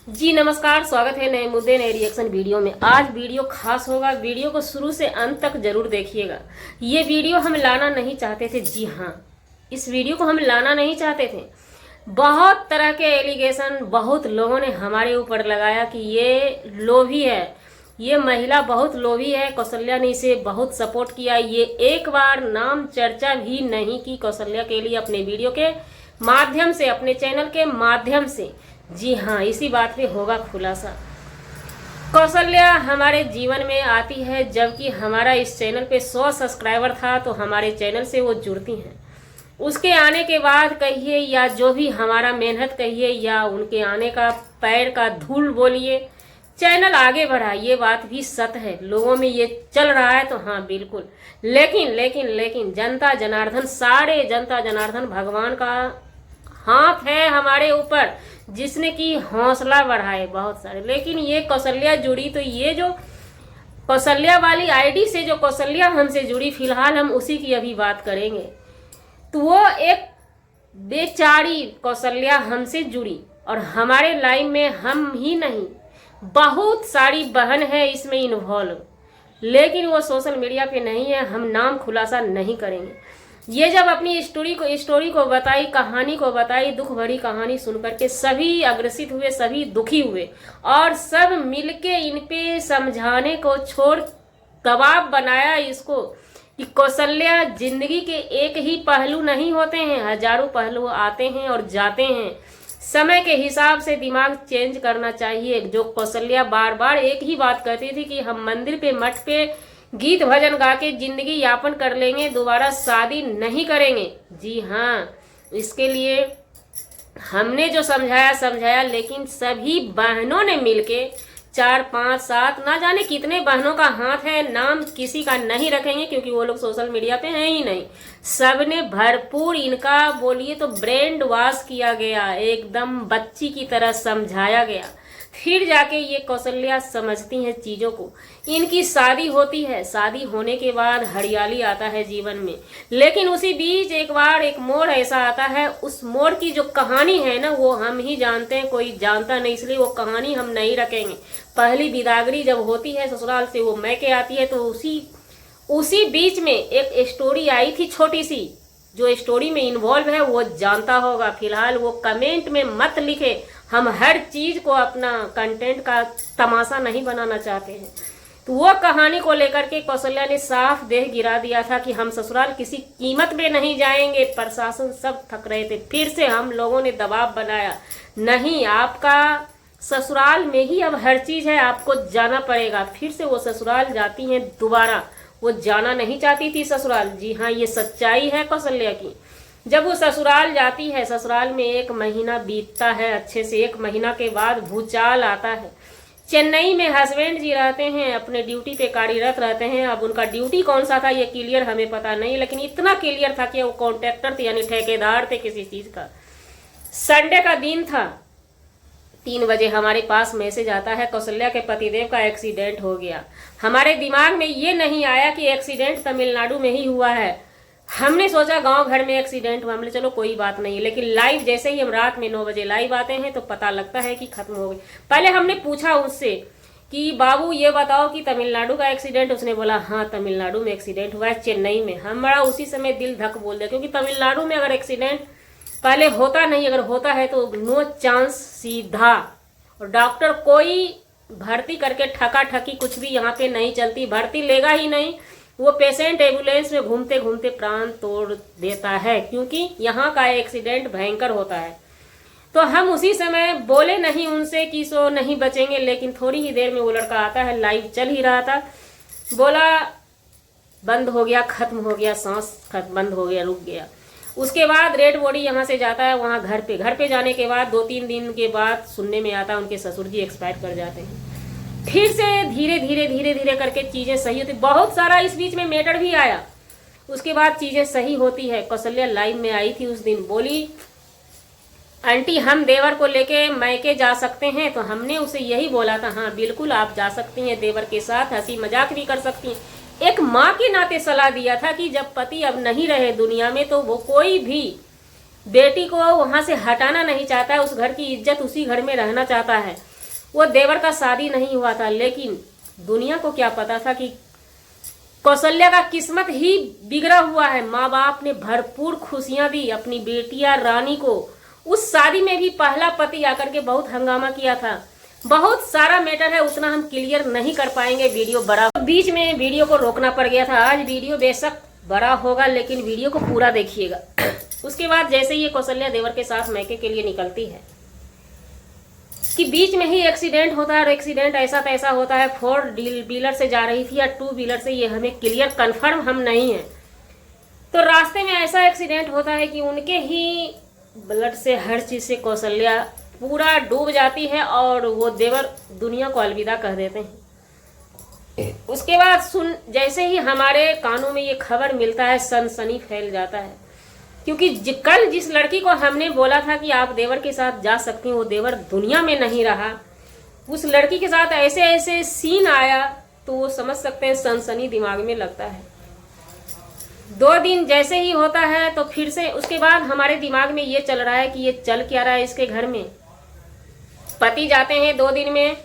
जी नमस्कार, स्वागत है नए मुद्दे नए रिएक्शन वीडियो में। आज वीडियो खास होगा, वीडियो को शुरू से अंत तक जरूर देखिएगा। ये वीडियो हम लाना नहीं चाहते थे, जी हाँ, इस वीडियो को हम लाना नहीं चाहते थे। बहुत तरह के एलिगेशन बहुत लोगों ने हमारे ऊपर लगाया कि ये लोभी है, ये महिला बहुत लोभी है। कौशल्या ने इसे बहुत सपोर्ट किया। ये एक बार नाम चर्चा भी नहीं की कौशल्या के लिए अपने वीडियो के माध्यम से, अपने चैनल के माध्यम से। जी हाँ, इसी बात पे होगा खुलासा। कौशल्या हमारे जीवन में आती है जबकि हमारा इस चैनल पे 100 सब्सक्राइबर था, तो हमारे चैनल से वो जुड़ती हैं। उसके आने के बाद कहिए या जो भी हमारा मेहनत कहिए या उनके आने का पैर का धूल बोलिए, चैनल आगे बढ़ा, ये बात भी सत्य है। लोगों में ये चल रहा है तो हाँ बिल्कुल, लेकिन जनता जनार्दन, सारे जनता जनार्दन भगवान का हाथ है हमारे ऊपर, जिसने की हौसला बढ़ाए बहुत सारे। लेकिन ये कौशल्या जुड़ी, तो ये जो कौशल्या वाली आईडी से जो कौशल्या हमसे जुड़ी, फिलहाल हम उसी की अभी बात करेंगे। तो वो एक बेचारी कौशल्या हमसे जुड़ी और हमारे लाइव में हम ही नहीं, बहुत सारी बहन है इसमें इन्वॉल्व, लेकिन वो सोशल मीडिया पे नहीं है, हम नाम खुलासा नहीं करेंगे। ये जब अपनी स्टोरी को बताई, कहानी को बताई, दुख भरी कहानी सुनकर के सभी अग्रसित हुए, सभी दुखी हुए और सब मिलके इन पे समझाने को छोड़ दबाव बनाया इसको कि कौशल्या जिंदगी के एक ही पहलू नहीं होते हैं, हजारों पहलू आते हैं और जाते हैं। समय के हिसाब से दिमाग चेंज करना चाहिए। जो कौशल्या बार बार एक ही बात कहती थी कि हम मंदिर पे, मठ पे गीत भजन गा के जिंदगी यापन कर लेंगे, दोबारा शादी नहीं करेंगे। जी हाँ, इसके लिए हमने जो समझाया, लेकिन सभी बहनों ने मिलके 4 5 7 ना जाने कितने बहनों का हाथ है, नाम किसी का नहीं रखेंगे क्योंकि वो लोग सोशल मीडिया पे हैं ही नहीं। सबने भरपूर इनका बोलिए तो ब्रेन वॉश किया गया, एकदम बच्ची की तरह समझाया गया, फिर जाके ये कौशल्या समझती हैं चीज़ों को। इनकी शादी होती है, शादी होने के बाद हरियाली आता है जीवन में, लेकिन उसी बीच एक बार एक मोड़ ऐसा आता है, उस मोड़ की जो कहानी है ना, वो हम ही जानते हैं, कोई जानता नहीं, इसलिए वो कहानी हम नहीं रखेंगे। पहली बिदागरी जब होती है ससुराल से वो मैके आती है, तो उसी बीच में एक स्टोरी आई थी छोटी सी, जो स्टोरी में इन्वॉल्व है वो जानता होगा। फिलहाल वो कमेंट में मत लिखे, हम हर चीज को अपना कंटेंट का तमाशा नहीं बनाना चाहते हैं। तो वो कहानी को लेकर के कौशल्या ने साफ देह गिरा दिया था कि हम ससुराल किसी कीमत में नहीं जाएंगे। प्रशासन सब थक रहे थे, फिर से हम लोगों ने दबाव बनाया, नहीं आपका ससुराल में ही अब हर चीज है, आपको जाना पड़ेगा। फिर से वो ससुराल जाती हैं दोबारा, वो जाना नहीं चाहती थी ससुराल। जी हाँ, ये सच्चाई है कौशल्या की। जब वो ससुराल जाती है, ससुराल में 1 महीना बीतता है अच्छे से, 1 महीना के बाद भूचाल आता है। चेन्नई में हस्बैंड जी रहते हैं, अपने ड्यूटी पे कार्यरत रहते हैं। अब उनका ड्यूटी कौन सा था ये क्लियर हमें पता नहीं, लेकिन इतना क्लियर था कि वो कॉन्ट्रैक्टर थे, यानी ठेकेदार थे किसी चीज का। संडे का दिन था, 3 बजे हमारे पास मैसेज आता है कौशल्या के पतिदेव का एक्सीडेंट हो गया। हमारे दिमाग में ये नहीं आया कि एक्सीडेंट तमिलनाडु में ही हुआ है। हमने सोचा गांव घर में एक्सीडेंट हुआ, हमने चलो कोई बात नहीं, लेकिन लाइव जैसे ही हम रात में 9 बजे लाइव आते हैं तो पता लगता है कि खत्म हो गई। पहले हमने पूछा उससे कि बाबू ये बताओ कि तमिलनाडु का एक्सीडेंट, उसने बोला हाँ तमिलनाडु में एक्सीडेंट हुआ है, चेन्नई में। हमारा उसी समय दिल धक बोल दिया, क्योंकि तमिलनाडु में अगर एक्सीडेंट पहले होता नहीं, अगर होता है तो नो चांस सीधा, और डॉक्टर कोई भर्ती करके ठका ठकी कुछ भी यहाँ पे नहीं चलती, भर्ती लेगा ही नहीं, वो पेशेंट एम्बुलेंस में घूमते घूमते प्राण तोड़ देता है, क्योंकि यहाँ का एक्सीडेंट भयंकर होता है। तो हम उसी समय बोले नहीं उनसे कि सो नहीं बचेंगे, लेकिन थोड़ी ही देर में वो लड़का आता है, लाइव चल ही रहा था, बोला बंद हो गया, खत्म हो गया, सांस बंद हो गया, रुक गया। उसके बाद रेड बॉडी यहाँ से जाता है वहाँ घर पे जाने के बाद 2-3 दिन के बाद सुनने में आता है उनके ससुर जी एक्सपायर कर जाते हैं। फिर से धीरे धीरे करके चीजें सही होती, बहुत सारा इस बीच में मैटर भी आया, उसके बाद चीजें सही होती है। कौशल्या लाइव में आई थी उस दिन, बोली आंटी हम देवर को लेके मैके जा सकते हैं, तो हमने उसे यही बोला था हाँ बिल्कुल आप जा सकती हैं, देवर के साथ हंसी मजाक भी कर सकती हैं। एक माँ के नाते सलाह दिया था कि जब पति अब नहीं रहे दुनिया में, तो वो कोई भी बेटी को वहां से हटाना नहीं चाहता है, उस घर की इज्जत उसी घर में रहना चाहता है। वो देवर का शादी नहीं हुआ था, लेकिन दुनिया को क्या पता था कि कौशल्या का किस्मत ही बिगड़ा हुआ है। माँ बाप ने भरपूर खुशियां दी अपनी बेटिया रानी को। उस शादी में भी पहला पति आकर के बहुत हंगामा किया था। बहुत सारा मैटर है, उतना हम क्लियर नहीं कर पाएंगे, वीडियो बड़ा, बीच में वीडियो को रोकना पड़ गया था। आज वीडियो बेशक बड़ा होगा, लेकिन वीडियो को पूरा देखिएगा। उसके बाद जैसे ये कौशल्या देवर के साथ मैके के लिए निकलती है कि बीच में ही एक्सीडेंट होता है, और एक्सीडेंट ऐसा तैसा होता है। 4 व्हीलर से जा रही थी या 2 व्हीलर से, ये हमें क्लियर कंफर्म हम नहीं है। तो रास्ते में ऐसा एक्सीडेंट होता है कि उनके ही ब्लड से, हर चीज़ से कौशल्या पूरा डूब जाती है और वो देवर दुनिया को अलविदा कह देते हैं। उसके बाद जैसे ही हमारे कानों में ये खबर मिलता है, सनसनी फैल जाता है, क्योंकि कल जिस लड़की को हमने बोला था कि आप देवर के साथ जा सकती हैं, वो देवर दुनिया में नहीं रहा। उस लड़की के साथ ऐसे ऐसे सीन आया, तो वो समझ सकते हैं सनसनी दिमाग में लगता है। 2 दिन जैसे ही होता है तो फिर से उसके बाद हमारे दिमाग में ये चल रहा है कि ये चल क्या रहा है इसके घर में। पति जाते हैं 2 दिन में,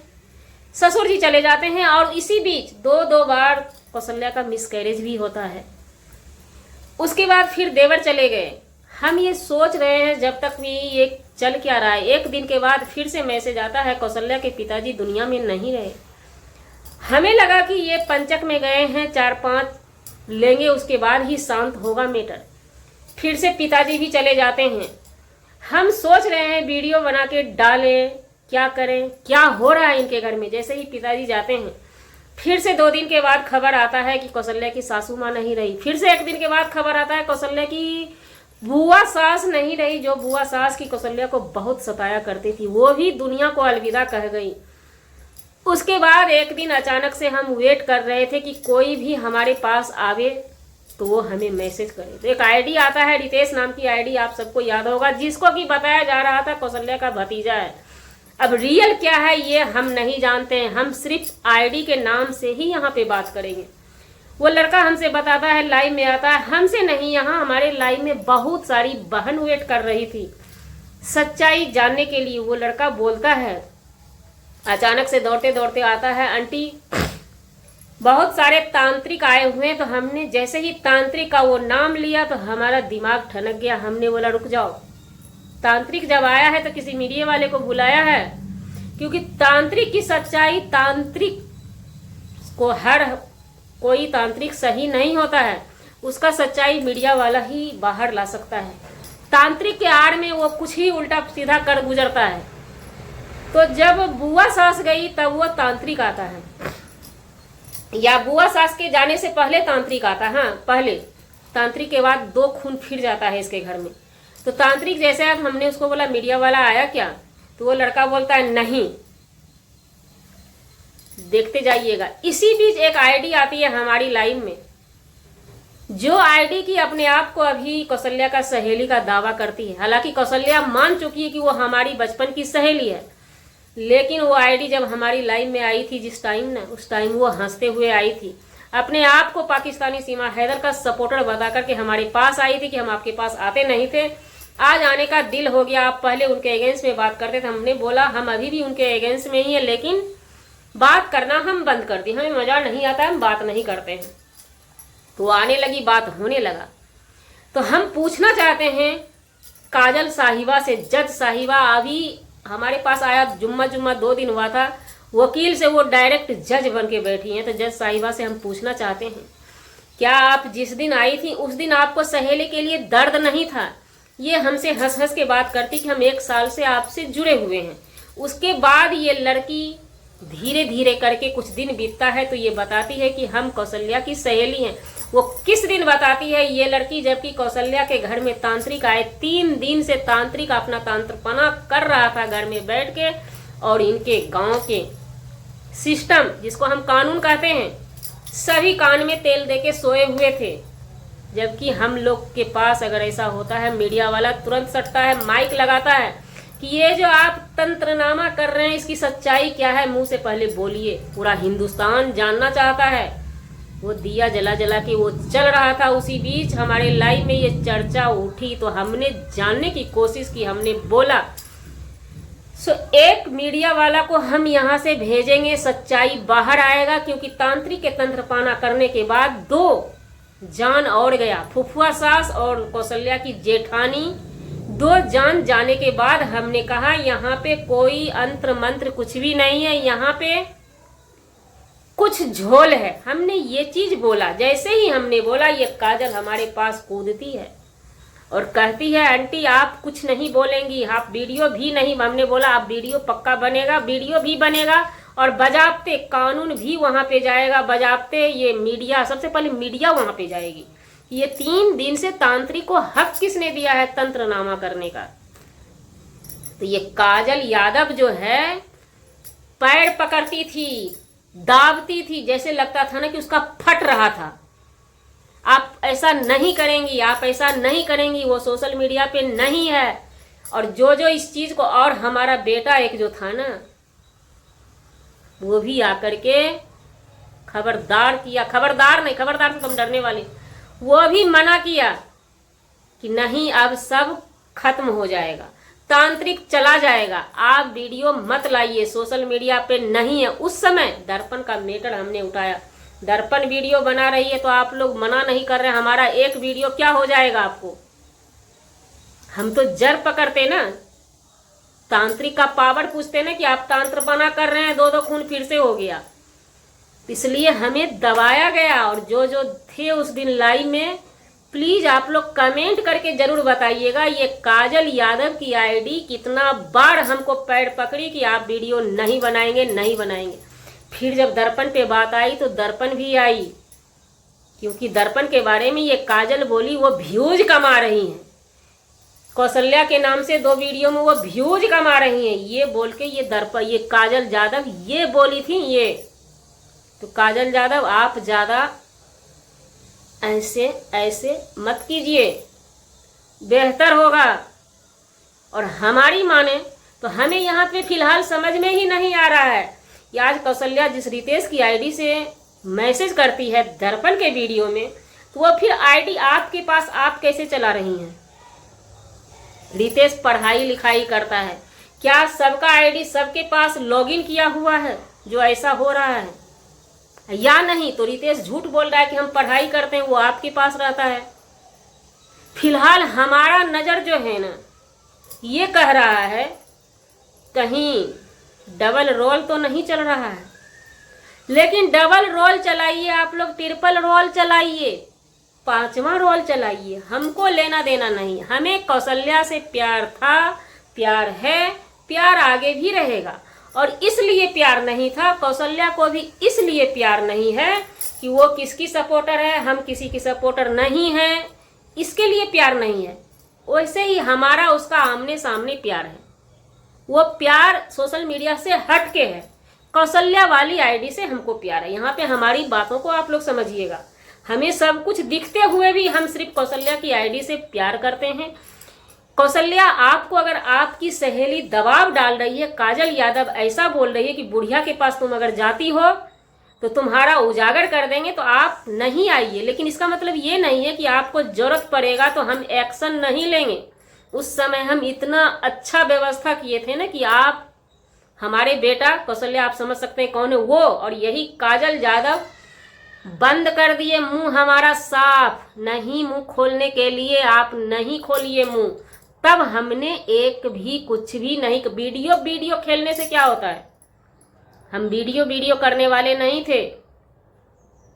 ससुर जी चले जाते हैं, और इसी बीच 2 बार कौशल्या का मिसकैरेज भी होता है। उसके बाद फिर देवर चले गए। हम ये सोच रहे हैं जब तक भी ये चल क्या रहा है। 1 दिन के बाद फिर से मैसेज आता है कौशल्या के पिताजी दुनिया में नहीं रहे। हमें लगा कि ये पंचक में गए हैं, 4-5 लेंगे, उसके बाद ही शांत होगा मैटर। फिर से पिताजी भी चले जाते हैं। हम सोच रहे हैं वीडियो बना के डालें, क्या करें, क्या हो रहा है इनके घर में। जैसे ही पिताजी जाते हैं, फिर से 2 दिन के बाद खबर आता है कि कौशल्या की सासू माँ नहीं रही। फिर से 1 दिन के बाद खबर आता है कौशल्या की बुआ सास नहीं रही, जो बुआ सास की कौशल्या को बहुत सताया करती थी, वो भी दुनिया को अलविदा कह गई। उसके बाद 1 दिन अचानक से हम वेट कर रहे थे कि कोई भी हमारे पास आवे तो वो हमें मैसेज करे। तो एक आईडी आता है, रितेश नाम की आईडी, आप सबको याद होगा, जिसको कि बताया जा रहा था कौशल्या का भतीजा है। अब रियल क्या है ये हम नहीं जानते हैं, हम सिर्फ आईडी के नाम से ही यहाँ पे बात करेंगे। वो लड़का हमसे बताता है, लाइव में आता है, हमसे नहीं, यहाँ हमारे लाइव में बहुत सारी बहन वेट कर रही थी सच्चाई जानने के लिए। वो लड़का बोलता है, अचानक से दौड़ते दौड़ते आता है, आंटी बहुत सारे तांत्रिक आए हुए हैं। तो हमने जैसे ही तांत्रिक का वो नाम लिया तो हमारा दिमाग ठनक गया। हमने बोला रुक जाओ, तांत्रिक जब आया है तो किसी मीडिया वाले को बुलाया है, क्योंकि तांत्रिक की सच्चाई, तांत्रिक को हर कोई तांत्रिक सही नहीं होता है, उसका सच्चाई मीडिया वाला ही बाहर ला सकता है। तांत्रिक के आड़ में वो कुछ ही उल्टा सीधा कर गुजरता है। तो जब बुआ सास गई तब वो तांत्रिक आता है, या बुआ सास के जाने से पहले तांत्रिक आता है। हाँ, पहले तांत्रिक के बाद 2 खून फिर जाता है इसके घर में। तो तांत्रिक जैसे आज हमने उसको बोला मीडिया वाला आया क्या, तो वो लड़का बोलता है नहीं, देखते जाइएगा। इसी बीच एक आईडी आती है हमारी लाइव में, जो आईडी की अपने आप को अभी कौशल्या का सहेली का दावा करती है। हालांकि कौशल्या मान चुकी है कि वो हमारी बचपन की सहेली है, लेकिन वो आईडी जब हमारी लाइव में आई थी जिस टाइम ना, उस टाइम वो हंसते हुए आई थी, अपने आप को पाकिस्तानी सीमा हैदर का सपोर्टर बता करके हमारे पास आई थी कि हम आपके पास आते नहीं थे, आज आने का दिल हो गया। आप पहले उनके अगेंस्ट में बात करते थे, हमने बोला हम अभी भी उनके अगेंस्ट में ही है, लेकिन बात करना हम बंद कर दी, हमें मजा नहीं आता, हम बात नहीं करते हैं। तो आने लगी, बात होने लगा। तो हम पूछना चाहते हैं काजल साहिबा से, जज साहिबा अभी हमारे पास आया, जुम्मा 2 दिन हुआ था, वकील से वो डायरेक्ट जज बन के बैठी हैं। तो जज साहिबा से हम पूछना चाहते हैं, क्या आप जिस दिन आई थी उस दिन आपको सहेली के लिए दर्द नहीं था? ये हमसे हंस हंस के बात करती कि हम 1 साल से आपसे जुड़े हुए हैं। उसके बाद ये लड़की धीरे धीरे करके कुछ दिन बीतता है तो ये बताती है कि हम कौशल्या की सहेली हैं। वो किस दिन बताती है ये लड़की, जबकि कौशल्या के घर में तांत्रिक आए। 3 दिन से तांत्रिक अपना तांत्रपना कर रहा था घर में बैठ के, और इनके गांव के सिस्टम, जिसको हम कानून कहते हैं, सभी कान में तेल देके सोए हुए थे। जबकि हम लोग के पास अगर ऐसा होता है, मीडिया वाला तुरंत सटता है, माइक लगाता है कि ये जो आप तंत्रनामा कर रहे हैं इसकी सच्चाई क्या है, मुंह से पहले बोलिए, पूरा हिंदुस्तान जानना चाहता है। वो दिया जला जला के वो चल रहा था। उसी बीच हमारे लाइव में ये चर्चा उठी तो हमने जानने की कोशिश की, हमने बोला एक मीडिया वाला को हम यहाँ से भेजेंगे, सच्चाई बाहर आएगा, क्योंकि तांत्रिक के तंत्रपाना करने के बाद 2 जान और गया, फुफुआ सास और कौशल्या की जेठानी, 2 जान जाने के बाद हमने कहा यहाँ पे कोई अंत्र मंत्र कुछ भी नहीं है, यहाँ पे कुछ झोल है। हमने ये चीज बोला। जैसे ही हमने बोला, ये काजल हमारे पास कूदती है और कहती है आंटी आप कुछ नहीं बोलेंगी, आप वीडियो भी नहीं। हमने बोला आप वीडियो पक्का बनेगा, वीडियो भी बनेगा और बजाबते कानून भी वहां पे जाएगा, बजाबते ये मीडिया, सबसे पहले मीडिया वहां पे जाएगी। ये 3 दिन से तांत्रिक को हक किसने दिया है तंत्रनामा करने का? तो ये काजल यादव जो है पैर पकड़ती थी, दाबती थी, जैसे लगता था ना कि उसका फट रहा था। आप ऐसा नहीं करेंगी, आप ऐसा नहीं करेंगी, वो सोशल मीडिया पे नहीं है। और जो इस चीज को, और हमारा बेटा एक जो था ना, वो भी आकर के खबरदार किया, खबरदार नहीं, खबरदार से तुम डरने वाले, वो भी मना किया कि नहीं अब सब खत्म हो जाएगा, तांत्रिक चला जाएगा, आप वीडियो मत लाइए, सोशल मीडिया पे नहीं है। उस समय दर्पण का मैटर हमने उठाया, दर्पण वीडियो बना रही है तो आप लोग मना नहीं कर रहे, हमारा एक वीडियो क्या हो जाएगा आपको? हम तो जड़ पकड़ते ना, तांत्रिक का पावर पूछते ना कि आप तंत्र बना कर रहे हैं, 2 खून फिर से हो गया, इसलिए हमें दबाया गया। और जो थे उस दिन लाइव में, प्लीज आप लोग कमेंट करके जरूर बताइएगा ये काजल यादव की आईडी कितना बार हमको पैर पकड़ी कि आप वीडियो नहीं बनाएंगे, नहीं बनाएंगे। फिर जब दर्पण पे बात आई तो दर्पण भी आई, क्योंकि दर्पण के बारे में ये काजल बोली वो व्यूज कमा रही हैं, कौशल्या के नाम से 2 वीडियो में वो व्यूज कमा रही हैं, ये बोल के ये दर्पण, ये काजल यादव ये बोली थी ये। तो काजल यादव आप ज्यादा ऐसे मत कीजिए, बेहतर होगा। और हमारी माने तो हमें यहाँ पे फिलहाल समझ में ही नहीं आ रहा है कि आज कौशल्या जिस रितेश की आईडी से मैसेज करती है दर्पण के वीडियो में, तो वो फिर आईडी आपके पास आप कैसे चला रही हैं? रितेश पढ़ाई लिखाई करता है, क्या सबका आईडी सबके पास लॉगिन किया हुआ है जो ऐसा हो रहा है या नहीं? तो रितेश झूठ बोल रहा है कि हम पढ़ाई करते हैं, वो आपके पास रहता है। फिलहाल हमारा नजर जो है ना, ये कह रहा है कहीं डबल रोल तो नहीं चल रहा है। लेकिन डबल रोल चलाइए आप लोग, ट्रिपल रोल चलाइए, 5वां रोल चलाइए, हमको लेना देना नहीं। हमें कौशल्या से प्यार था, प्यार है, प्यार आगे भी रहेगा। और इसलिए प्यार नहीं था, कौशल्या को भी इसलिए प्यार नहीं है कि वो किसकी सपोर्टर है, हम किसी की सपोर्टर नहीं है, इसके लिए प्यार नहीं है। वैसे ही हमारा उसका आमने सामने प्यार है, वो प्यार सोशल मीडिया से हट के है, कौशल्या वाली आईडी से हमको प्यार है। यहाँ पे हमारी बातों को आप लोग समझिएगा, हमें सब कुछ दिखते हुए भी हम सिर्फ कौशल्या की आईडी से प्यार करते हैं। कौशल्या आपको अगर आपकी सहेली दबाव डाल रही है, काजल यादव ऐसा बोल रही है कि बुढ़िया के पास तुम अगर जाती हो तो तुम्हारा उजागर कर देंगे, तो आप नहीं आइए। लेकिन इसका मतलब ये नहीं है कि आपको जरूरत पड़ेगा तो हम एक्शन नहीं लेंगे। उस समय हम इतना अच्छा व्यवस्था किए थे ना कि आप हमारे बेटा कौशल्या, आप समझ सकते हैं कौन है वो, और यही काजल यादव बंद कर दिए मुंह हमारा साफ, नहीं मुंह खोलने के लिए, आप नहीं खोलिए मुंह। तब हमने एक भी कुछ भी नहीं, वीडियो खेलने से क्या होता है, हम वीडियो करने वाले नहीं थे,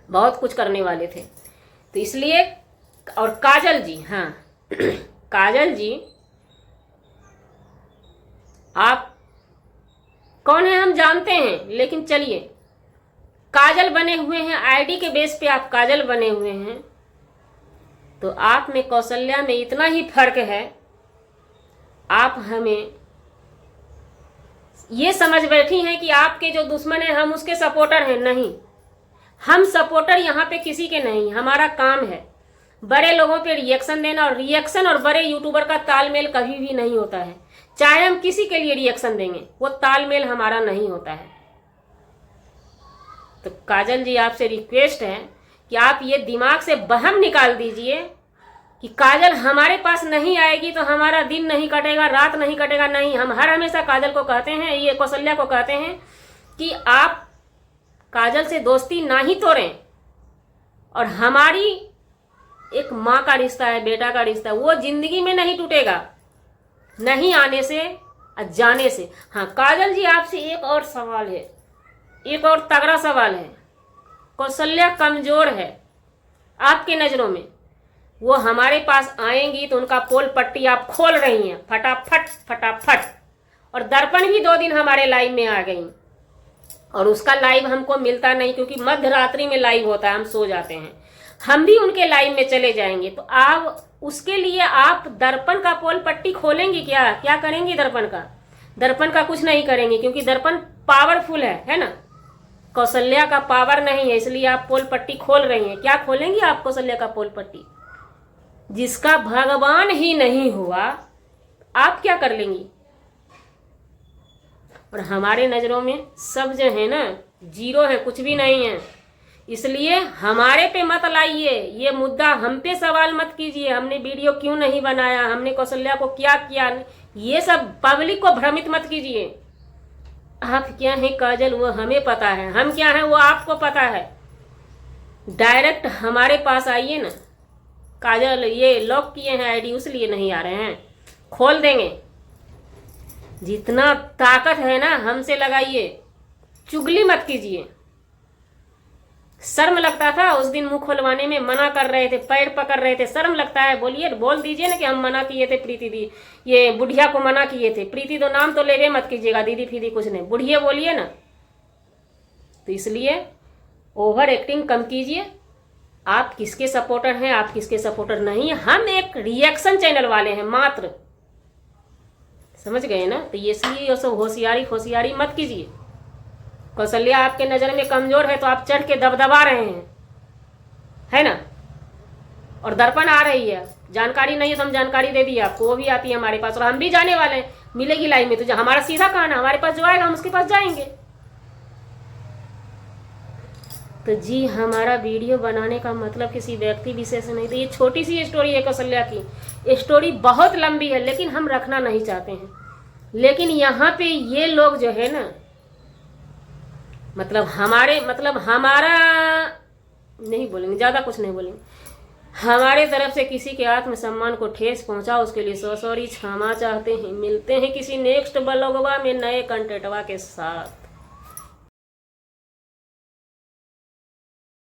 बहुत कुछ करने वाले थे। तो इसलिए, और काजल जी, हाँ काजल जी आप कौन है हम जानते हैं, लेकिन चलिए काजल बने हुए हैं, आईडी के बेस पे आप काजल बने हुए हैं, तो आप में कौशल्या में इतना ही फर्क है, आप हमें ये समझ बैठी हैं कि आपके जो दुश्मन है हम उसके सपोर्टर हैं। नहीं, हम सपोर्टर यहाँ पे किसी के नहीं। हमारा काम है बड़े लोगों पे रिएक्शन देना, और रिएक्शन और बड़े यूट्यूबर का तालमेल कभी भी नहीं होता है। चाहे हम किसी के लिए रिएक्शन देंगे, वो तालमेल हमारा नहीं होता है। तो काजल जी आपसे रिक्वेस्ट है कि आप ये दिमाग से बहम निकाल दीजिए कि काजल हमारे पास नहीं आएगी तो हमारा दिन नहीं कटेगा, रात नहीं कटेगा। नहीं, हम हर हमेशा काजल को कहते हैं, ये कौशल्या को कहते हैं कि आप काजल से दोस्ती ना ही तोड़ें। और हमारी एक माँ का रिश्ता है, बेटा का रिश्ता है, वो जिंदगी में नहीं टूटेगा, नहीं आने से और जाने से। हाँ काजल जी, आपसे एक और सवाल है, एक और तगड़ा सवाल है। कौशल्या कमजोर है आपकी नज़रों में, वो हमारे पास आएंगी तो उनका पोल पट्टी आप खोल रही हैं फटाफट फटाफट। और दर्पण भी 2 दिन हमारे लाइव में आ गई, और उसका लाइव हमको मिलता नहीं क्योंकि मध्य रात्रि में लाइव होता है, हम सो जाते हैं। हम भी उनके लाइव में चले जाएंगे, तो आप उसके लिए आप दर्पण का पोल पट्टी खोलेंगी क्या? क्या करेंगी दर्पण का? दर्पण का कुछ नहीं करेंगे क्योंकि दर्पण पावरफुल है ना। कौशल्या का पावर नहीं है, इसलिए आप पोल पट्टी खोल रही हैं। क्या खोलेंगी आप कौशल्या का पोल पट्टी? जिसका भगवान ही नहीं हुआ, आप क्या कर लेंगी? और हमारे नज़रों में सब जो है ना जीरो है, कुछ भी नहीं है। इसलिए हमारे पे मत लाइए, ये मुद्दा हम पे सवाल मत कीजिए, हमने वीडियो क्यों नहीं बनाया, हमने कौशल्या को क्या किया, ये सब पब्लिक को भ्रमित मत कीजिए। आप क्या हैं काजल, वो हमें पता है, हम क्या हैं वो आपको पता है। डायरेक्ट हमारे पास आइए ना। काजल ये लॉक किए हैं आईडी, उसलिए नहीं आ रहे हैं, खोल देंगे। जितना ताकत है ना हमसे लगाइए, चुगली मत कीजिए। शर्म लगता था उस दिन मुंह खोलवाने में, मना कर रहे थे, पैर पकड़ रहे थे, शर्म लगता है। बोलिए, बोल दीजिए ना कि हम मना किए थे, प्रीति दी ये बुढ़िया को मना किए थे। प्रीति तो नाम तो लेवे मत कीजिएगा, दीदी फीदी कुछ नहीं, बुढ़िया बोलिए ना। तो इसलिए ओवर एक्टिंग कम कीजिए। आप किसके सपोर्टर हैं, आप किसके सपोर्टर नहीं है, हम एक रिएक्शन चैनल वाले हैं मात्र, समझ गए ना। तो ये इसलिए सब होशियारी मत कीजिए। कौशल्या आपके नज़र में कमजोर है तो आप चढ़ के दबदबा रहे हैं, है ना। और दर्पण आ रही है, जानकारी नहीं है तो हम जानकारी दे दी आपको, वो भी आती है हमारे पास, और हम भी जाने वाले हैं, मिलेगी लाइव में। तो हमारा सीधा कहना, हमारे पास जो आएगा हम उसके पास जाएंगे। तो जी हमारा वीडियो बनाने का मतलब किसी व्यक्ति विशेष नहीं था। ये छोटी सी स्टोरी है कौशल्या की, स्टोरी बहुत लंबी है लेकिन हम रखना नहीं चाहते हैं। लेकिन यहाँ पे ये लोग जो है ना, हमारा नहीं बोलेंगे, ज़्यादा कुछ नहीं बोलेंगे, हमारे तरफ से किसी के आत्मसम्मान को ठेस पहुंचा उसके लिए सॉरी क्षमा चाहते हैं। मिलते हैं किसी नेक्स्ट ब्लॉगवा में नए कंटेंटवा के साथ।